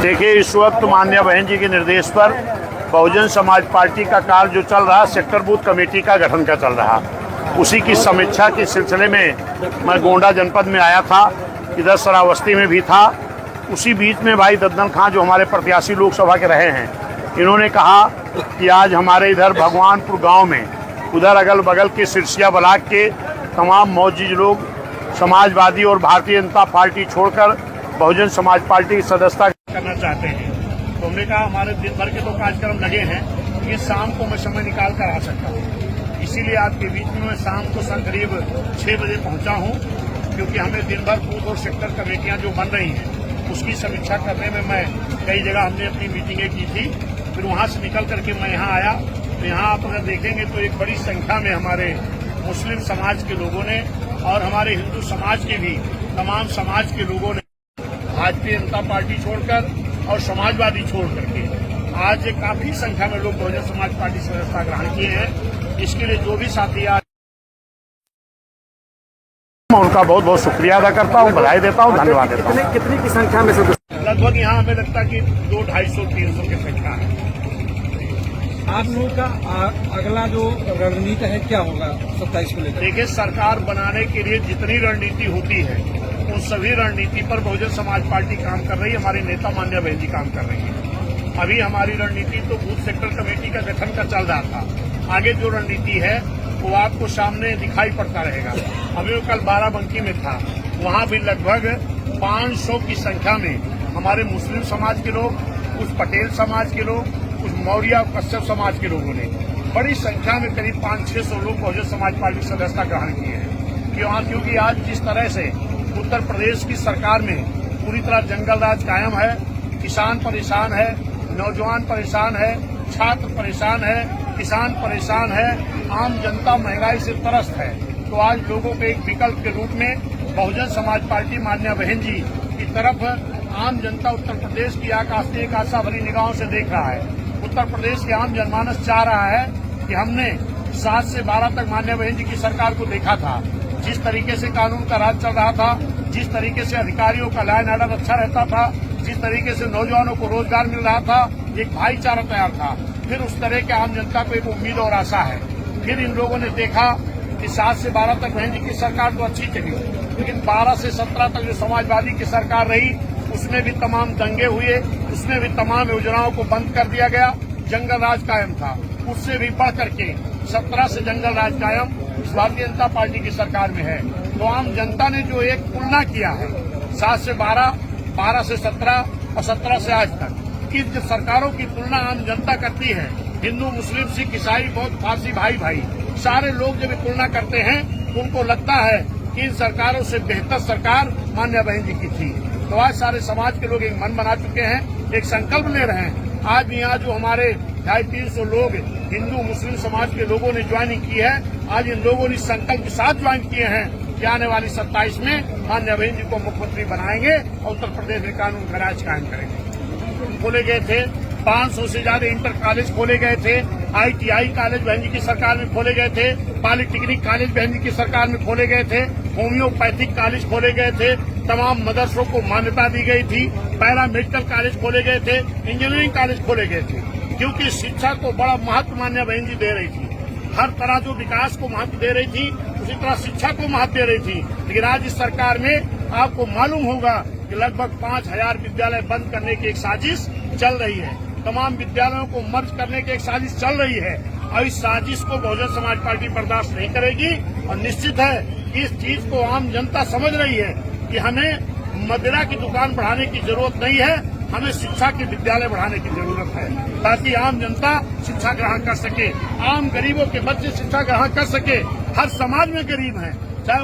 देखिए, इस वक्त माननीय बहन जी के निर्देश पर बहुजन समाज पार्टी का कार्य जो चल रहा, सेक्टर बूथ कमेटी का गठन का चल रहा, उसी की समीक्षा के सिलसिले में मैं गोंडा जनपद में आया था। इधर श्रावस्ती में भी था। उसी बीच में भाई दद्दन खां जो हमारे प्रत्याशी लोकसभा के रहे हैं, इन्होंने कहा कि आज हमारे इधर भगवानपुर गांव में, उधर अगल बगल के सिरसिया ब्लॉक के तमाम मौजूद लोग समाजवादी और भारतीय जनता पार्टी छोड़कर बहुजन समाज पार्टी की सदस्यता करना चाहते हैं। तो हमने कहा हमारे दिन भर के तो कार्यक्रम लगे हैं, ये शाम को मैं समय निकाल कर आ सकता हूँ। इसीलिए आपके बीच में मैं शाम को करीब 6 बजे पहुंचा हूँ, क्योंकि हमें दिन भर बूथ और सेक्टर कमेटियां जो बन रही हैं उसकी समीक्षा करने में मैं कई जगह हमने अपनी मीटिंगें की थी। फिर वहां से निकल करके मैं यहाँ आया। तो यहाँ आप अगर देखेंगे तो एक बड़ी संख्या में हमारे मुस्लिम समाज के लोगों ने और हमारे हिंदू समाज के भी तमाम समाज के लोगों ने भारतीय जनता पार्टी छोड़कर और समाजवादी छोड़ करके आज काफी संख्या में लोग बहुजन समाज पार्टी सदस्यता ग्रहण किए हैं। इसके लिए जो भी साथी आज मैं उनका बहुत बहुत शुक्रिया अदा करता हूँ, बधाई देता हूँ, धन्यवाद देता हूँ। कितनी की संख्या में लगभग यहाँ हमें लगता है कि 200-250-300 की संख्या है। आप लोगों का अगला जो रणनीति है क्या होगा 27 को लेकर? देखिए, सरकार बनाने के लिए जितनी रणनीति होती है उन सभी रणनीति पर बहुजन समाज पार्टी काम कर रही है। हमारी नेता मान्या बहन जी काम कर रही है। अभी हमारी रणनीति तो बूथ सेक्टर कमेटी का गठन का चल रहा था। आगे जो रणनीति है वो आपको सामने दिखाई पड़ता रहेगा। अभी वो कल बाराबंकी में था, वहां भी लगभग 500 की संख्या में हमारे मुस्लिम समाज के लोग, कुछ पटेल समाज के लोग, कुछ मौर्य और कश्यप समाज के लोगों ने बड़ी संख्या में करीब 500-600 लोग बहुजन समाज पार्टी सदस्यता ग्रहण किए हैं। क्योंकि आज जिस तरह से उत्तर प्रदेश की सरकार में पूरी तरह जंगल राज कायम है, किसान परेशान है, नौजवान परेशान है, छात्र परेशान है, किसान परेशान है, आम जनता महंगाई से त्रस्त है। तो आज लोगों के एक विकल्प के रूप में बहुजन समाज पार्टी मान्या बहन जी की तरफ आम जनता उत्तर प्रदेश की एक आशा भरी निगाहों से देख रहा है। उत्तर प्रदेश के आम जनमानस चाह रहा है कि हमने 7 से 12 तक मान्या बहन जी की सरकार को देखा था। जिस तरीके से कानून का राज चल रहा था, जिस तरीके से अधिकारियों का लॉ एंड ऑर्डर अच्छा रहता था, जिस तरीके से नौजवानों को रोजगार मिल रहा था, एक भाईचारा तैयार था, फिर उस तरह के आम जनता को एक उम्मीद और आशा है। फिर इन लोगों ने देखा कि 7 से 12 तक बहन जी की सरकार तो अच्छी चली, लेकिन 12 से 17 तक जो समाजवादी की सरकार रही उसमें भी तमाम दंगे हुए, उसमें भी तमाम योजनाओं को बंद कर दिया गया, जंगल राज कायम था। उससे भी बढ़ करके 17 से जंगल राज कायम इस भारतीय जनता पार्टी की सरकार में है। तो आम जनता ने जो एक तुलना किया है 7 से 12, 12 से 17 और 17 से आज तक की जब सरकारों की तुलना आम जनता करती है, हिंदू मुस्लिम सिख ईसाई बौद्ध पारसी भाई सारे लोग जब तुलना करते हैं तो उनको लगता है कि इन सरकारों से बेहतर सरकार मान्या बहन जी की थी। तो आज सारे समाज के लोग एक मन बना चुके हैं, एक संकल्प ले रहे हैं। आज भी यहाँ जो हमारे 250-300 लोग हिंदू मुस्लिम समाज के लोगों ने ज्वाइनिंग की है, आज इन लोगों ने संकल्प के साथ ज्वाइन किए हैं कि आने वाली 27 में मान्या बहन जी को मुख्यमंत्री बनाएंगे और उत्तर प्रदेश में कानून का राज कायम करेंगे। खोले गए थे 500 से ज्यादा इंटर कॉलेज खोले गए थे, ITI कॉलेज बहन जी की सरकार में खोले गए थे, पॉलिटेक्निक कॉलेज बहन जी की सरकार में खोले गए थे, होम्योपैथिक कॉलेज खोले गए थे, तमाम मदरसों को मान्यता दी गई थी, पैरा मेडिकल कॉलेज खोले गए थे, इंजीनियरिंग कॉलेज खोले गए थे। क्योंकि शिक्षा को बड़ा महत्व मान्या बहन जी दे रही थी। हर तरह जो विकास को महत्व दे रही थी, उसी तरह शिक्षा को महत्व दे रही थी। लेकिन आज इस सरकार में आपको मालूम होगा कि लगभग 5000 विद्यालय बंद करने की एक साजिश चल रही है। तमाम विद्यालयों को मर्ज करने की एक साजिश चल रही है और इस साजिश को बहुजन समाज पार्टी बर्दाश्त नहीं करेगी। और निश्चित है कि इस चीज को आम जनता समझ रही है कि हमें मदिरा की दुकान बढ़ाने की जरूरत नहीं है, हमें शिक्षा के विद्यालय बढ़ाने की जरूरत है, ताकि आम जनता शिक्षा ग्रहण कर सके, आम गरीबों के बच्चे शिक्षा ग्रहण कर सके। हर समाज में गरीब हैं, चाहे